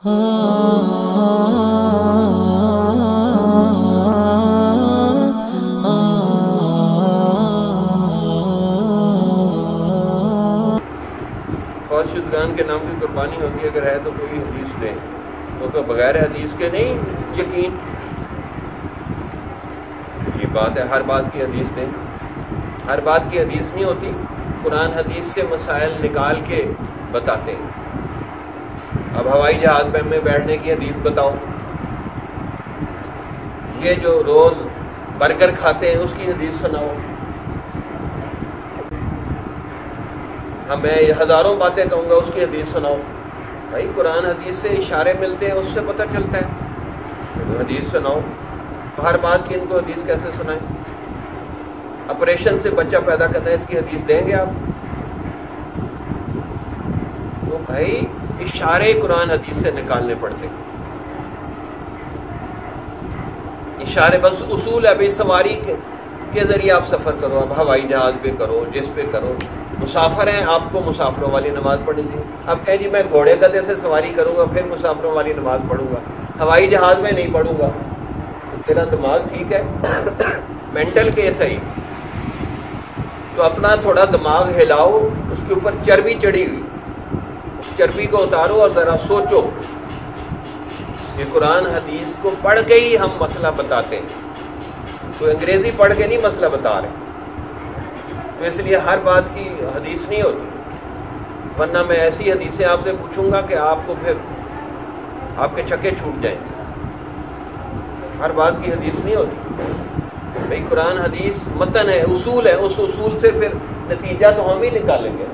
فوت شدگان کے نام کی قربانی ہوتی ہے، اگر ہے تو کوئی حدیث دیں، کیونکہ بغیر حدیث کے نہیں یقین یہ بات ہے، ہر بات کی حدیث دیں، ہر بات کی حدیث نہیں ہوتی، قرآن حدیث سے مسائل نکال کے بتاتے ہیں۔ اب ہوائی جہاز میں بیٹھنے کی حدیث بتاؤ، یہ جو روز برگر کھاتے ہیں اس کی حدیث سناؤ، میں ہزاروں باتیں کہوں گا اس کی حدیث سناؤ۔ بھائی قرآن حدیث سے اشارے ملتے ہیں، اس سے پتہ چلتا ہے، حدیث سناؤ۔ ہر بات کی ان کو حدیث کیسے سنائیں؟ آپریشن سے بچہ پیدا کرنا ہے، اس کی حدیث دیں گے آپ؟ تو بھائی اشارے قرآن حدیث سے نکالنے پڑتے ہیں، اشارے بس اصول ہے۔ بھائی سواری کے ذریعے آپ سفر کرو، اب ہوائی جہاز پہ کرو، جس پہ کرو، مسافر ہیں آپ کو مسافروں والی نماز پڑھنی تھی، اب کہیں جی میں گھوڑے گدھے سے سواری کروں گا پھر مسافروں والی نماز پڑھوں گا، ہوائی جہاز میں نہیں پڑھوں گا، تو تیرا دماغ ٹھیک ہے؟ مینٹل کیس ہے، تو اپنا تھوڑا دماغ ہلاؤ، اس کے اوپر چربی چڑھی ہوئی، اس چربی کو اتارو اور ذرا سوچو کہ قرآن حدیث کو پڑھ کے ہی ہم مسئلہ بتاتے ہیں، تو انگریزی پڑھ کے نہیں مسئلہ بتا رہے، تو اس لیے ہر بات کی حدیث نہیں ہوتی، ورنہ میں ایسی حدیثیں آپ سے پوچھوں گا کہ آپ کو پھر آپ کے چھکے چھوٹ جائیں گے۔ ہر بات کی حدیث نہیں ہوتی بھائی، قرآن حدیث متن ہے، اصول ہے، اس اصول سے پھر نتیجہ تو ہم ہی نکالیں گے۔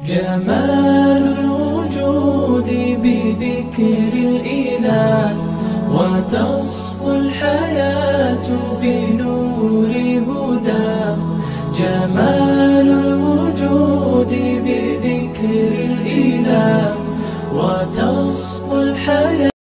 جمال الوجود بذكر الإله وتصفو الحياة بنور هدى، جمال الوجود بذكر الإله وتصفو الحياة